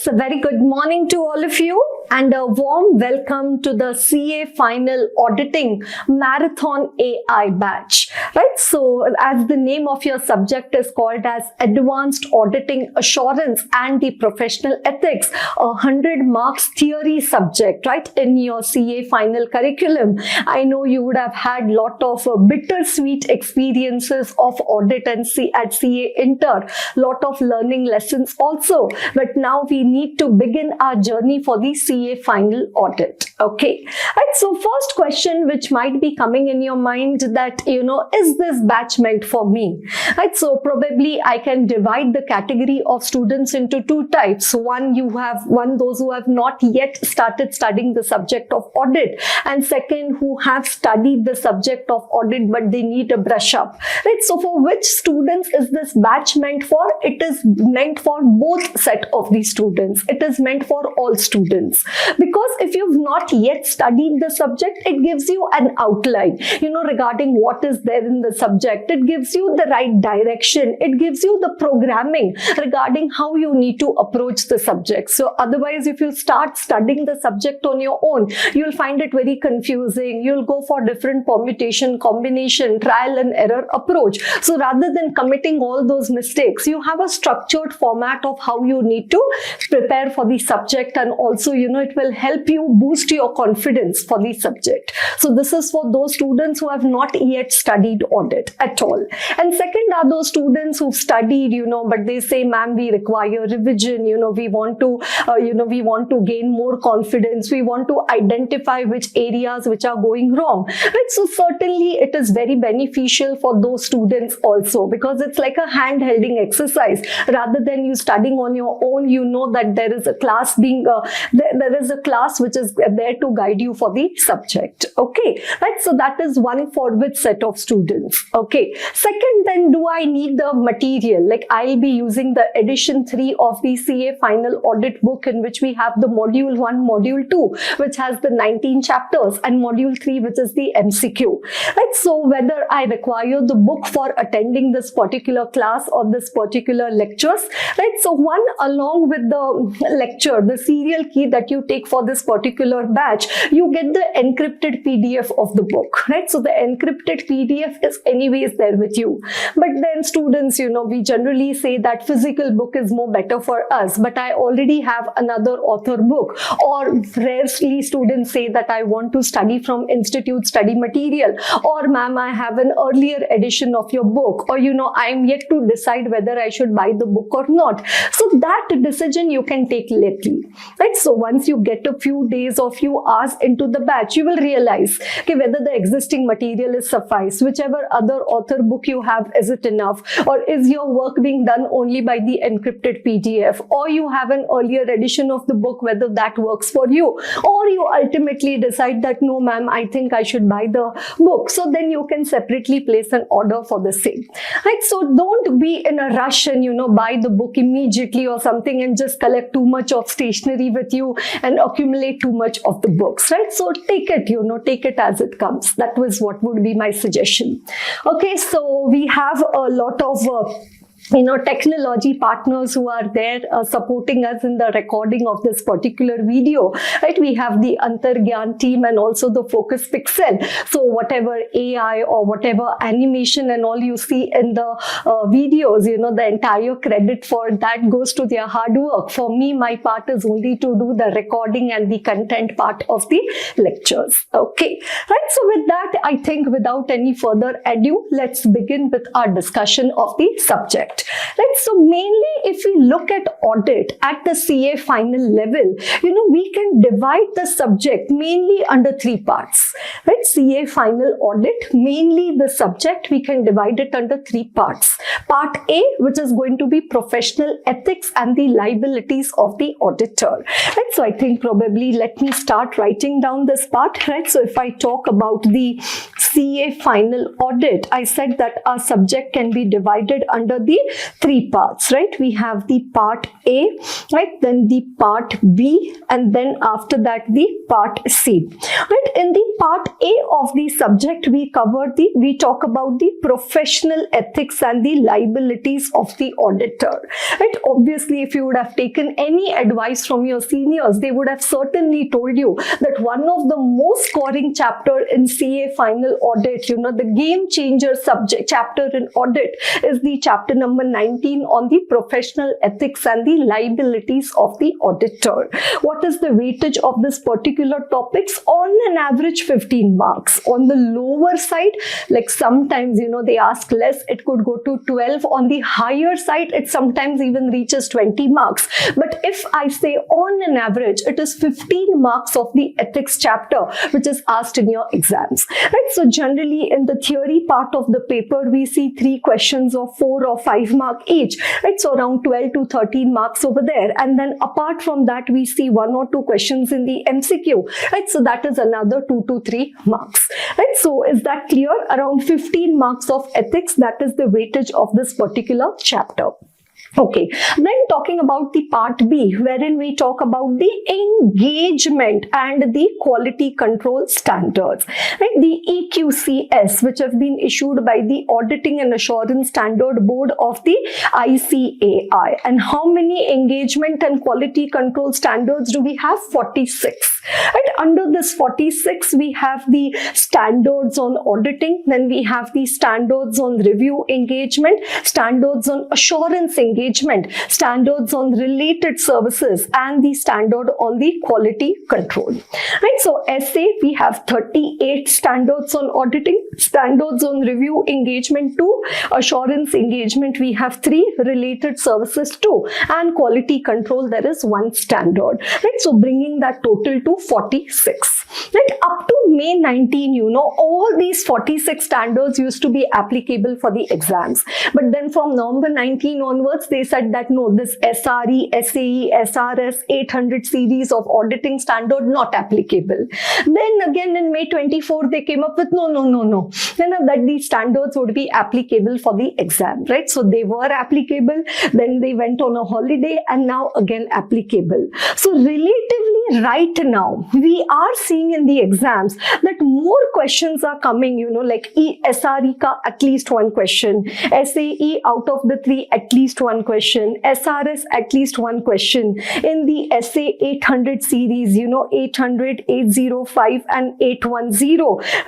So very good morning to all of you and a warm welcome to the CA Final Auditing Marathon AI batch. Right, so as the name of your subject is called as Advanced Auditing Assurance and the Professional Ethics, 100 marks theory subject, right, in your CA Final curriculum. I know you would have had lot of bittersweet experiences of audit and at CA Inter, lot of learning lessons also, but now we need to begin our journey for the CA Final Audit. Okay, right, so first question which might be coming in your mind that, is this batch meant for me? Right, so probably I can divide the category of students into two types. One, those who have not yet started studying the subject of audit, and second, who have studied the subject of audit but they need a brush up. Right, so for which students is this batch meant for? It is meant for both set of the students. It is meant for all students, because if you've not yet studied the subject, it gives you an outline, regarding what is there in the subject. It gives you the right direction. It gives you the programming regarding how you need to approach the subject. So otherwise, if you start studying the subject on your own, you'll find it very confusing. You'll go for different permutation, combination, trial and error approach. So rather than committing all those mistakes, you have a structured format of how you need to prepare for the subject, and also, it will help you boost your confidence for the subject. So this is for those students who have not yet studied audit at all. And second are those students who've studied, but they say, ma'am, we require revision, we want to gain more confidence. We want to identify which areas which are going wrong. Right? So certainly it is very beneficial for those students also, because it's like a hand-holding exercise. Rather than you studying on your own, that there is a class there is a class which is there to guide you for the subject. Okay, right, so that is one for which set of students. Okay, second, then do I need the material? Like, I'll be using the edition 3 of the CA Final Audit book, in which we have the module 1, module 2, which has the 19 chapters, and module 3, which is the MCQ. Right, so whether I require the book for attending this particular class or this particular lectures, right, so one, along with the lecture, the serial key that you take for this particular batch, you get the encrypted PDF of the book, right? So the encrypted PDF is anyways there with you. But then students, we generally say that physical book is more better for us, but I already have another author book. Or rarely students say that I want to study from institute study material, or ma'am, I have an earlier edition of your book, or I am yet to decide whether I should buy the book or not. So that decision you can take lately, right? So once you get a few days or few hours into the batch, you will realize whether the existing material is suffice, whichever other author book you have, is it enough, or is your work being done only by the encrypted PDF, or you have an earlier edition of the book, whether that works for you, or you ultimately decide that no ma'am, I think I should buy the book. So then you can separately place an order for the same, right? So don't be in a rush and buy the book immediately or something and just collect too much of stationery with you and accumulate too much of the books, right? So take it, take it as it comes. That was what would be my suggestion. Okay, so we have a lot of technology partners who are there supporting us in the recording of this particular video, right? We have the Antargyan team and also the Focus Pixel. So whatever AI or whatever animation and all you see in the videos, the entire credit for that goes to their hard work. For me, my part is only to do the recording and the content part of the lectures. Okay, right? So with that, I think without any further ado, let's begin with our discussion of the subject. Right, so mainly if we look at audit at the CA final level, we can divide the subject mainly under 3 parts. Right, CA final audit, mainly the subject, we can divide it under 3 parts. Part A, which is going to be professional ethics and the liabilities of the auditor. Right, so I think probably let me start writing down this part. Right, so if I talk about the CA final audit, I said that our subject can be divided under the three parts, right? We have the part A, right? Then the part B, and then after that the part C, right? In the part A of the subject, we talk about the professional ethics and the liabilities of the auditor, right? Obviously, if you would have taken any advice from your seniors, they would have certainly told you that one of the most scoring chapter in CA final audit, the game changer subject chapter in audit, is the chapter number 19 on the professional ethics and the liabilities of the auditor. What is the weightage of this particular topics? On an average 15 marks. On the lower side, like sometimes they ask less, it could go to 12. On the higher side, it sometimes even reaches 20 marks. But if I say on an average, it is 15 marks of the ethics chapter which is asked in your exams, right? So generally in the theory part of the paper, we see 3 questions of 4 or 5 mark each, right? So around 12 to 13 marks over there. And then apart from that, we see 1 or 2 questions in the MCQ, right? So that is another 2 to 3 marks, right? So is that clear? Around 15 marks of ethics, that is the weightage of this particular chapter. Okay, then talking about the part B, wherein we talk about the engagement and the quality control standards, right? The EQCS, which have been issued by the Auditing and Assurance Standard Board of the ICAI. And how many engagement and quality control standards do we have? 46. Right? Under this 46, we have the standards on auditing, then we have the standards on review engagement, standards on assurance engagement, standards on related services, and the standard on the quality control. Right? So SA, we have 38 standards on auditing, standards on review engagement 2, assurance engagement we have 3, related services 2, and quality control there is 1 standard. Right? So bringing that total to 46. Right? Up to May 19, all these 46 standards used to be applicable for the exams. But then from November 19 onwards, they said that no, this SRE, SAE, SRS 800 series of auditing standard not applicable. Then again in May 24, they came up with no. Then that these standards would be applicable for the exam, right? So they were applicable, then they went on a holiday, and now again applicable. So relatively right now, we are seeing in the exams that more questions are coming, like SRE ka at least 1 question, SAE out of the 3 at least 1 question, SRS at least 1 question. In the SA 800 series, 800, 805 and 810,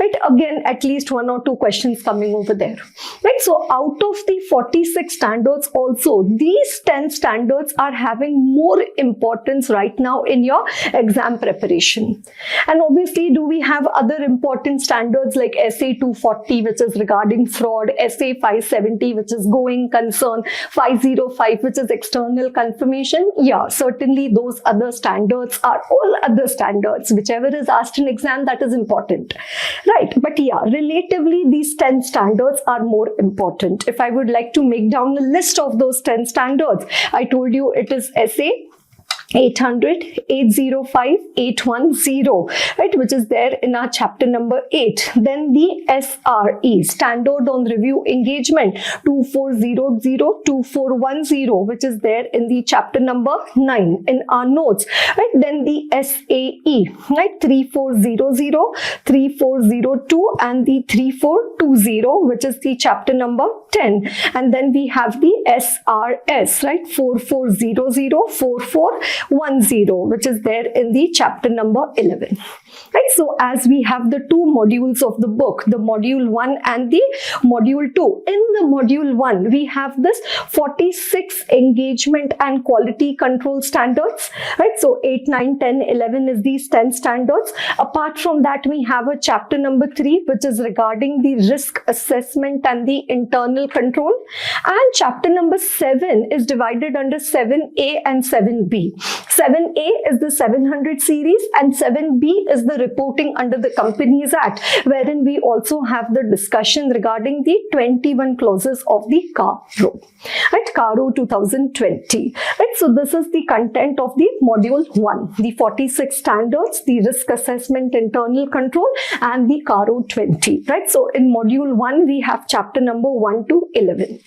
right? Again, at least 1 or 2 questions coming over there, right? So out of the 46 standards also, these 10 standards are having more importance right now in your exam preparation. And obviously, do we have other important standards like SA 240, which is regarding fraud, SA 570, which is going concern, 505, which is external confirmation? Yeah, certainly those other standards are all other standards. Whichever is asked in exam, that is important, right? But yeah, relatively, these 10 standards are more important. If I would like to make down a list of those 10 standards, I told you it is SA 800, 805, 810, right, which is there in our chapter number 8. Then the SRE, Standard on Review Engagement 2400, 2410, which is there in the chapter number 9 in our notes, right? Then the SAE, right, 3400, 3402 and the 3420, which is the chapter number 10. And then we have the SRS, right, 4400, 4410, which is there in the chapter number 11. Right, so as we have the 2 modules of the book, the module 1 and the module 2. In the module 1, we have this 46 engagement and quality control standards, right? So 8, 9, 10, 11 is these 10 standards. Apart from that, we have a chapter number 3, which is regarding the risk assessment and the internal control. And chapter number 7 is divided under 7A and 7B. 7A is the 700 series and 7B is the reporting under the Companies Act, wherein we also have the discussion regarding the 21 clauses of the CARO, right? CARO 2020, right? So this is the content of the module 1, the 46 standards, the risk assessment, internal control, and the CARO 20, right? So in module 1 we have chapter number 1 to 11,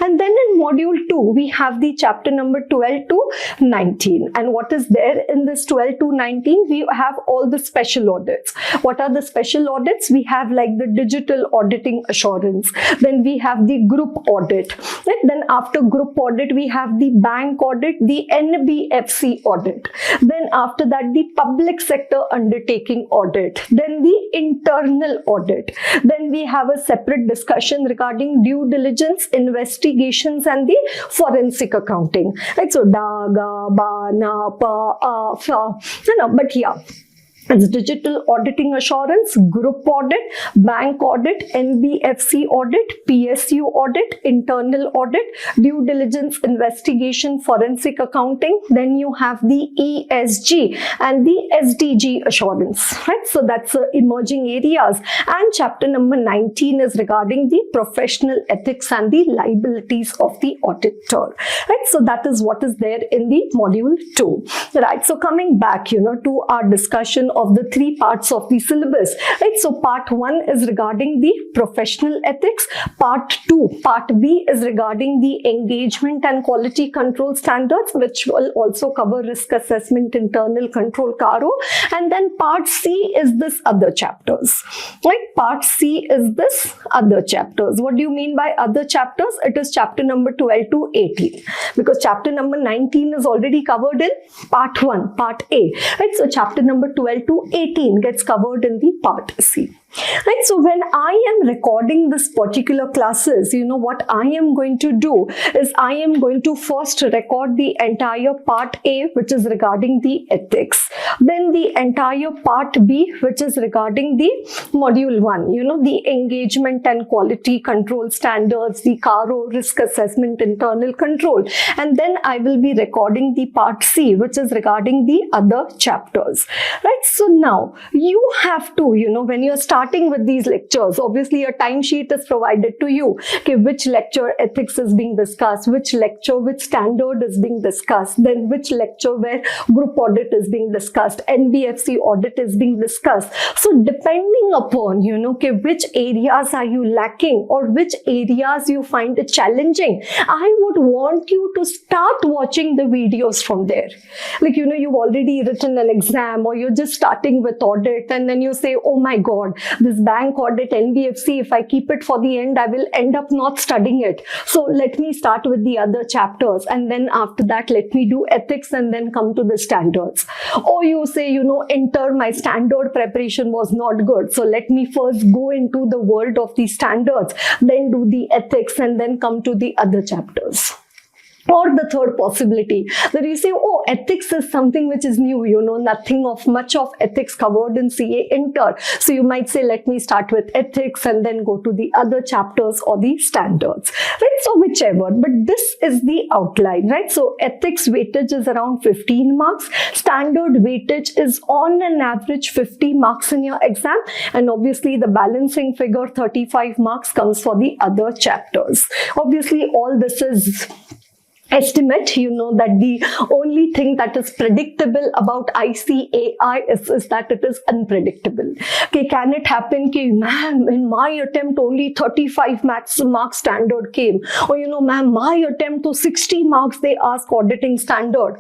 and then in module 2 we have the chapter number 12 to 19. And what is there in this 12 to 19? We have all the special audits. What are the special audits? We have like the digital auditing assurance, then we have the group audit, right? Then after group audit we have the bank audit, the NBFC audit, then after that the public sector undertaking audit, then the internal audit, then we have a separate discussion regarding due diligence, investigations, and the forensic accounting, right? So da, ga, ba, na, pa, fa, but yeah, it's digital auditing assurance, group audit, bank audit, NBFC audit, PSU audit, internal audit, due diligence, investigation, forensic accounting. Then you have the ESG and the SDG assurance, right? So that's emerging areas. And chapter number 19 is regarding the professional ethics and the liabilities of the auditor, right? So that is what is there in the module 2, right? So coming back, to our discussion of the 3 parts of the syllabus, right? So part 1 is regarding the professional ethics, part B is regarding the engagement and quality control standards, which will also cover risk assessment, internal control, CARO, and then part C is this other chapters, right? Part C is this other chapters. What do you mean by other chapters? It is chapter number 12 to 18, because chapter number 19 is already covered in part 1, part A, right? So chapter number 12 to 18 gets covered in the part C. Right, so when I am recording this particular classes, what I am going to do is I am going to first record the entire part A, which is regarding the ethics, then the entire part B, which is regarding the module 1, the engagement and quality control standards, the CARO, risk assessment, internal control, and then I will be recording the part C, which is regarding the other chapters, right? So now you have to, when you're starting with these lectures, obviously a timesheet is provided to you. Okay, which lecture ethics is being discussed, which lecture, which standard is being discussed, then which lecture where group audit is being discussed, NBFC audit is being discussed. So depending upon, okay, which areas are you lacking or which areas you find it challenging, I would want you to start watching the videos from there. Like, you've already written an exam or you're just starting with audit, and then you say, oh my God, this bank audit, NBFC, if I keep it for the end, I will end up not studying it. So let me start with the other chapters, and then after that, let me do ethics and then come to the standards. Or you say, my standard preparation was not good. So let me first go into the world of the standards, then do the ethics, and then come to the other chapters. Or the third possibility that you say, oh, ethics is something which is new, nothing of much of ethics covered in CA Inter. So you might say, let me start with ethics and then go to the other chapters or the standards, right? So whichever, but this is the outline, right? So ethics weightage is around 15 marks. Standard weightage is on an average 50 marks in your exam. And obviously the balancing figure 35 marks comes for the other chapters. Obviously all this is estimate, that the only thing that is predictable about ICAI is that it is unpredictable. Okay, can it happen, ma'am, in my attempt only 35 marks standard came, or ma'am, my attempt to 60 marks they ask auditing standard.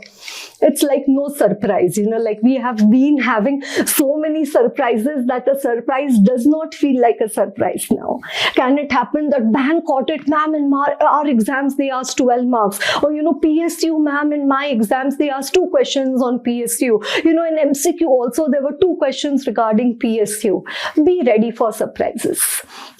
It's like no surprise, like we have been having so many surprises that a surprise does not feel like a surprise now. Can it happen that bank audit, ma'am, in our exams they asked 12 marks, or PSU, ma'am, in my exams they asked 2 questions on PSU, in MCQ also there were 2 questions regarding PSU. Be ready for surprises,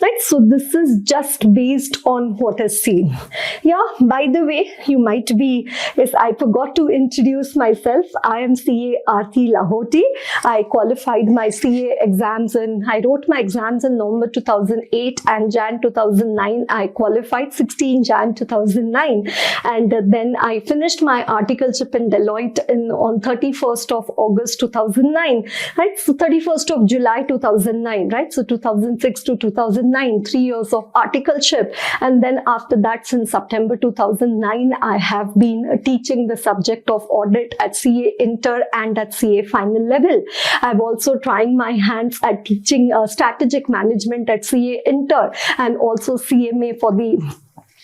right? So this is just based on what is seen. Yeah, by the way, you might be, yes, I forgot to introduce myself. I am CA Aarti Lahoti. I qualified my CA exams I wrote my exams in November 2008 and Jan 2009. I qualified 16 Jan 2009, and and then I finished my articleship in Deloitte on 31st of August 2009, right? So 31st of July 2009, right? So 2006 to 2009, 3 years of articleship. And then after that, since September 2009, I have been teaching the subject of audit at CA Inter and at CA Final level. I'm also trying my hands at teaching strategic management at CA Inter and also CMA for the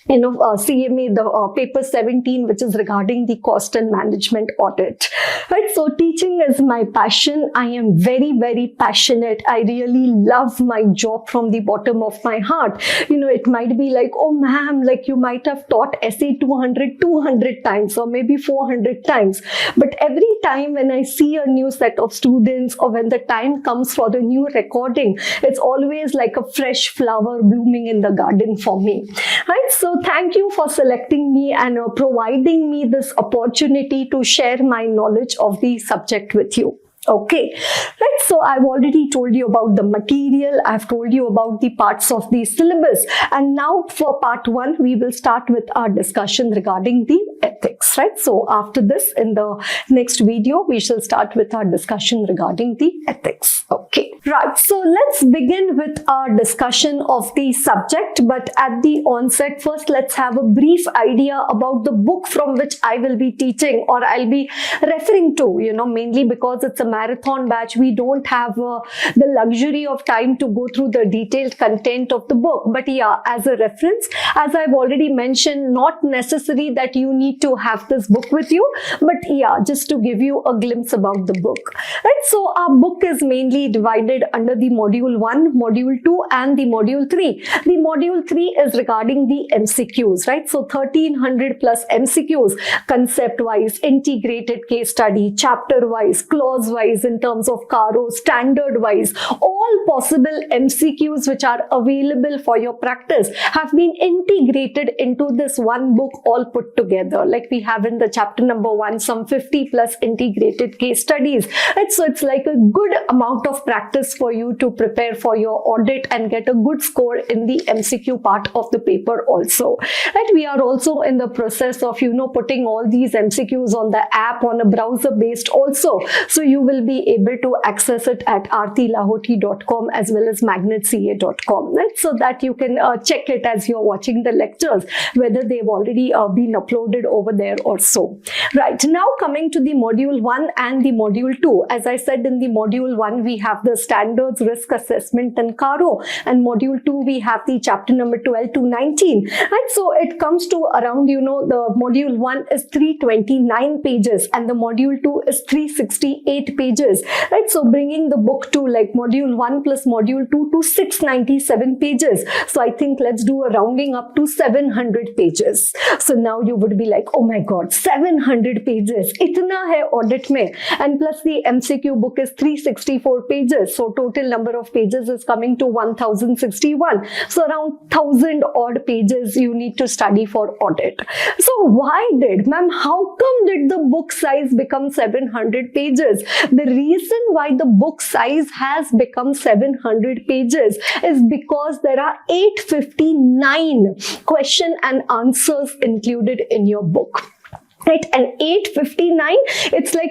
CMA, the paper 17, which is regarding the cost and management audit, right? So teaching is my passion. I am very, very passionate. I really love my job from the bottom of my heart. It might be like, oh ma'am, like you might have taught essay 200 times or maybe 400 times. But every time when I see a new set of students or when the time comes for the new recording, it's always like a fresh flower blooming in the garden for me, right? So thank you for selecting me and providing me this opportunity to share my knowledge of the subject with you. Okay, right. So I've already told you about the material. I've told you about the parts of the syllabus. And now for part 1, we will start with our discussion regarding the ethics, right? So after this, in the next video, we shall start with our discussion regarding the ethics. Okay, right. So let's begin with our discussion of the subject. But at the onset, first, let's have a brief idea about the book from which I will be teaching or I'll be referring to, mainly because it's a marathon batch. We don't have the luxury of time to go through the detailed content of the book. But yeah, as a reference, as I've already mentioned, not necessary that you need to have this book with you, but yeah, just to give you a glimpse about the book, right? So our book is mainly divided under the module 1, module 2 and the module 3. The module 3 is regarding the MCQs, right? So 1300 plus MCQs, concept wise, integrated case study, chapter wise, clause wise, in terms of Caro, standard wise, all possible MCQs which are available for your practice have been integrated into this one book, all put together. Like we have in the chapter number 1, some 50 plus integrated case studies. Right? So it's like a good amount of practice for you to prepare for your audit and get a good score in the MCQ part of the paper also. Right? We are also in the process of, putting all these MCQs on the app on a browser based also. So you will be able to access it at aartilahoti.com as well as magnetca.com, right? So that you can check it as you're watching the lectures, whether they've already been uploaded over there or so. Right, now coming to the module 1 and the module 2. As I said, in the module 1, we have the standards, risk assessment and Caro, and module 2, we have the chapter number 12 to 19. Right, so it comes to around, the module 1 is 329 pages and the module 2 is 368 pages, right? So bringing the book to like module 1 plus module 2 to 697 pages. So I think let's do a rounding up to 700 pages. So now you would be like, oh my God, 700 pages. Itna hai audit mein. And plus the MCQ book is 364 pages. So total number of pages is coming to 1061. So around 1000 odd pages you need to study for audit. So why ma'am, how come did the book size become 700 pages? The reason why the book size has become 700 pages is because there are 859 question and answers included in your book. Right, and 859, it's like,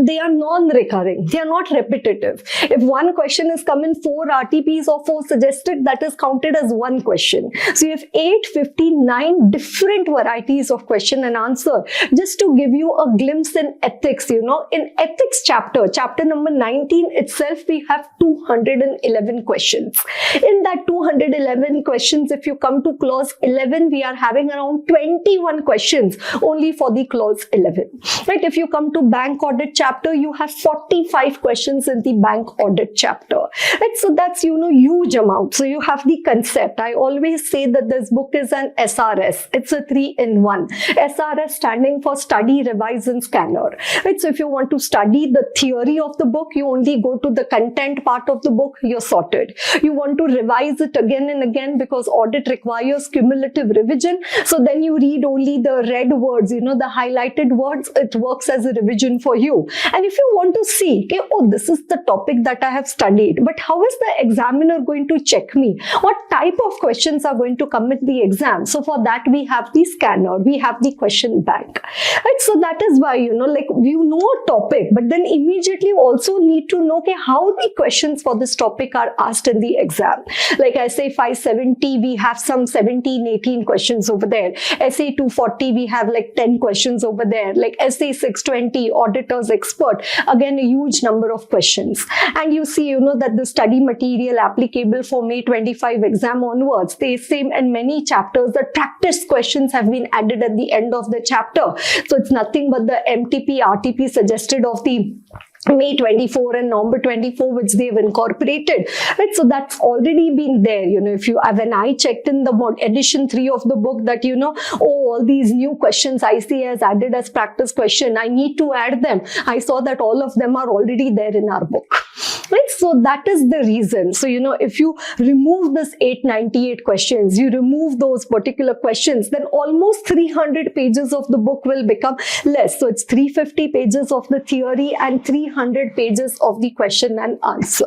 they are non-recurring. They are not repetitive. If one question is come in 4 RTPs or 4 suggested, that is counted as one question. So you have 859 different varieties of question and answer. Just to give you a glimpse in ethics, in ethics chapter number 19 itself, we have 211 questions. In that 211 questions, if you come to clause 11, we are having around 21 questions only for the clause 11, right? If you come to bank audit chapter, you have 45 questions in the bank audit chapter, right? So that's, huge amount. So you have the concept. I always say that this book is an SRS. It's a 3-in-1. SRS standing for study, revise and scanner, right? So if you want to study the theory of the book, you only go to the content part of the book, you're sorted. You want to revise it again and again because audit requires cumulative revision. So then you read only the red words, the highlighted words, it works as a revision for you. And if you want to see, okay, oh, this is the topic that I have studied, but how is the examiner going to check me? What type of questions are going to come in the exam? So for that, we have the scanner, we have the question bank. Right? So that is why, like you know a topic, but then immediately also need to know, okay, how the questions for this topic are asked in the exam. Like I say 570, we have some 17, 18 questions over there. Essay 240, we have like 10 questions over there. Like Essay 620, Auditor's Expert, again a huge number of questions. And you see, that the study material applicable for May 25 exam onwards, they say in many chapters that practice questions have been added at the end of the chapter. So it's nothing but the MTP, RTP suggested of the May 24 and November 24, which they've incorporated, right? So that's already been there. If you, when I checked in the edition 3 of the book that, all these new questions ICA has added as practice question, I need to add them. I saw that all of them are already there in our book. Right? So that is the reason. So, if you remove this 898 questions, you remove those particular questions, then almost 300 pages of the book will become less. So it's 350 pages of the theory and 300 pages of the question and answer.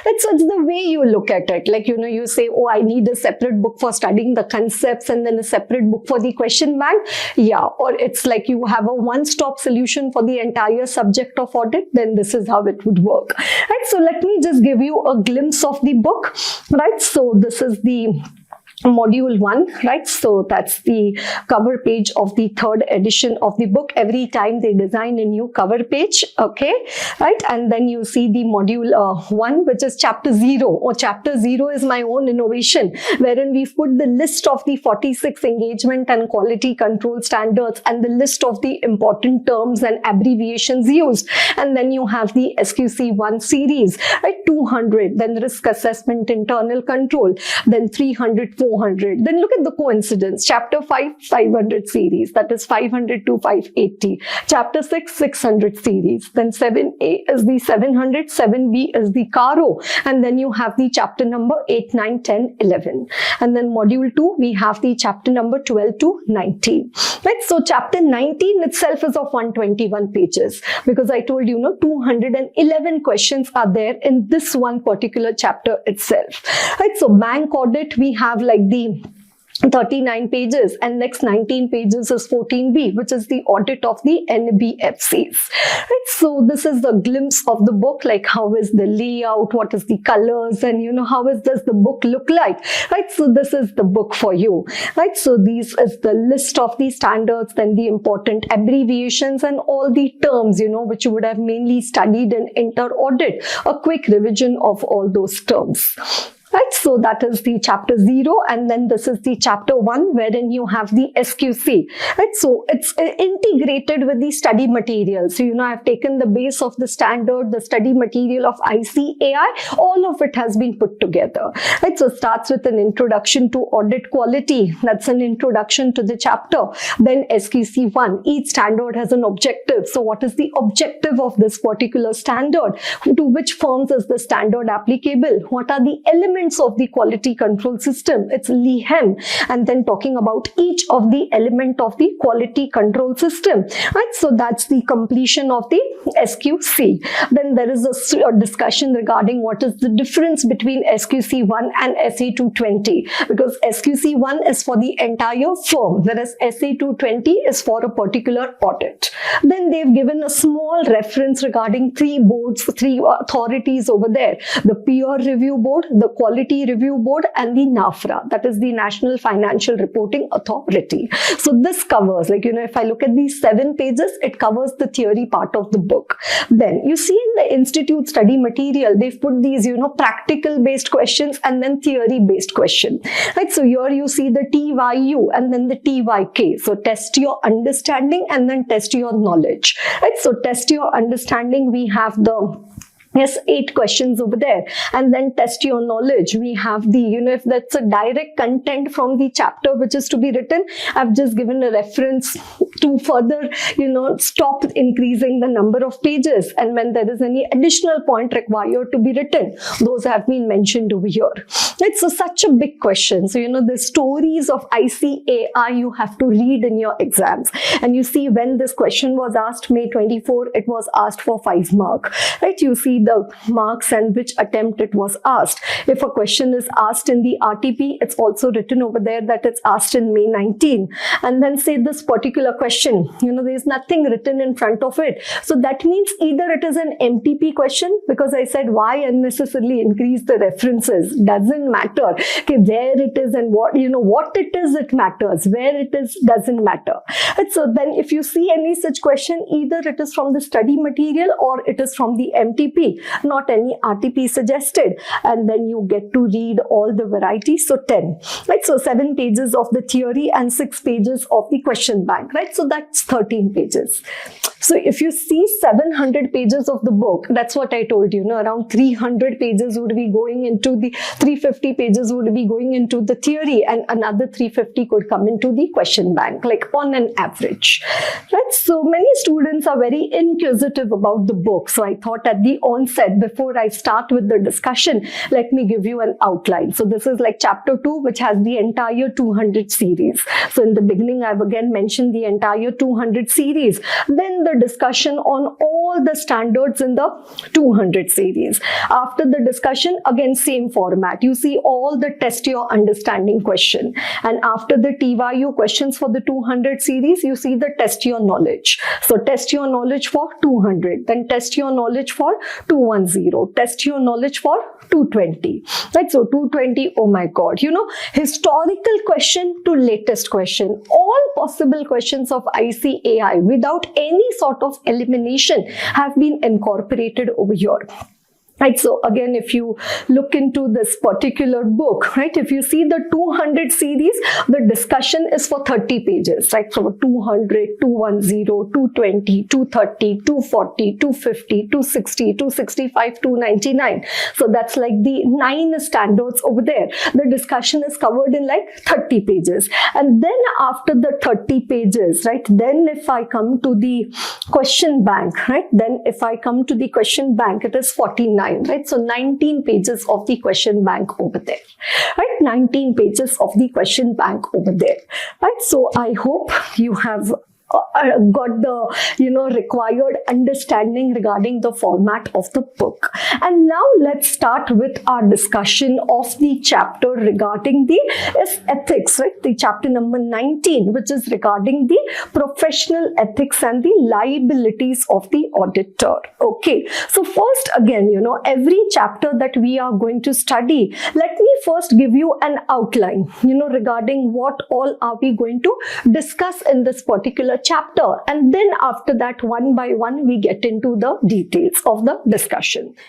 Right? So it's the way you look at it. Like, you say, oh, I need a separate book for studying the concepts and then a separate book for the question bank. Yeah. Or it's like you have a one-stop solution for the entire subject of audit. Then this is how it would work. Right? So let me just give you a glimpse of the book, right? So this is the module 1, right? So that's the cover page of the 3rd edition of the book. Every time they design a new cover page, okay, right? And then you see the module 1, which is chapter 0, or chapter 0 is my own innovation, wherein we've put the list of the 46 engagement and quality control standards and the list of the important terms and abbreviations used. And then you have the SQC1 series, right? 200, then risk assessment, internal control, then 300, 400. Then look at the coincidence. Chapter 5, 500 series. That is 500 to 580. Chapter 6, 600 series. Then 7A is the 700. 7B is the Caro. And then you have the chapter number 8, 9, 10, 11. And then module 2, we have the chapter number 12 to 19. Right? So chapter 19 itself is of 121 pages. Because I told you, 211 questions are there in this one particular chapter itself. Right? So bank audit, we have like the 39 pages, and next 19 pages is 14B, which is the audit of the NBFCs. Right? So this is the glimpse of the book, like how is the layout, what is the colors, and how does the book look like. Right? So this is the book for you. Right? So these is the list of the standards, then the important abbreviations and all the terms, which you would have mainly studied in inter-audit. A quick revision of all those terms. Right, so that is the chapter 0, and then this is the chapter 1, wherein you have the SQC. Right, so it's integrated with the study material. So, I've taken the base of the standard, the study material of ICAI, all of it has been put together. Right, so it starts with an introduction to audit quality. That's an introduction to the chapter. Then SQC1, each standard has an objective. So what is the objective of this particular standard? To which firms is the standard applicable? What are the elements of the quality control system? It's LEHEM. And then talking about each of the element of the quality control system. Right? So that's the completion of the SQC. Then there is a discussion regarding what is the difference between SQC1 and SA220, because SQC1 is for the entire firm, whereas SA220 is for a particular audit. Then they've given a small reference regarding 3 boards, 3 authorities over there: the peer review board, the quality review board, and the NAFRA, that is the National Financial Reporting Authority. So this covers, if I look at these 7 pages, it covers the theory part of the book. Then you see in the institute study material, they've put these, practical based questions and then theory based question. Right? So here you see the TYU and then the TYK. So test your understanding and then test your knowledge. Right? So test your understanding, we have the 8 questions over there, and then test your knowledge. We have the, if that's a direct content from the chapter which is to be written, I've just given a reference to further, stop increasing the number of pages. And when there is any additional point required to be written, those have been mentioned over here. Right? So such a big question. So, the stories of ICAI you have to read in your exams. And you see when this question was asked, May 24, it was asked for 5 marks. Right? You see the marks and which attempt it was asked. If a question is asked in the RTP, it's also written over there that it's asked in May 19. And then say this particular question, there's nothing written in front of it. So that means either it is an MTP question, because I said why unnecessarily increase the references. Doesn't matter okay, where it is and what it is, it matters. Where it is doesn't matter. And so then if you see any such question, either it is from the study material or it is from the MTP, not any RTP suggested. And then you get to read all the varieties. So 10, right? So 7 pages of the theory and 6 pages of the question bank, right? So that's 13 pages. So if you see 700 pages of the book, that's what I told you, around 300 pages would be going into the 350 pages would be going into the theory, and another 350 could come into the question bank, like on an average, right? So many students are very inquisitive about the book. So I thought at the onset, before I start with the discussion, let me give you an outline. So this is like chapter 2, which has the entire 200 series. So in the beginning, I've again mentioned the entire 200 series. Then the discussion on all the standards in the 200 series. After the discussion, again same format. You see all the test your understanding question. And after the TYU questions for the 200 series, you see the test your knowledge. So test your knowledge for 200, then test your knowledge for 210, test your knowledge for 220. Right? So 220, oh my God, historical question to latest question. All possible questions of ICAI without any sort of elimination have been incorporated over here. Right, so again, if you look into this particular book, right, if you see the 200 series, the discussion is for 30 pages, right, so 200, 210, 220, 230, 240, 250, 260, 265, 299. So that's like the 9 standards over there. The discussion is covered in like 30 pages. And then after the 30 pages, right, then if I come to the question bank, right, then if I come to the question bank, it is 49. Right, so 19 pages of the question bank over there, right, 19 pages of the question bank over there, right. So I hope you have got the required understanding regarding the format of the book. And now let's start with our discussion of the chapter regarding the ethics, right? The chapter number 19, which is regarding the professional ethics and the liabilities of the auditor. Okay, so first again, every chapter that we are going to study, let me first give you an outline, regarding what all are we going to discuss in this particular chapter, and then after that, one by one, we get into the details of the discussion.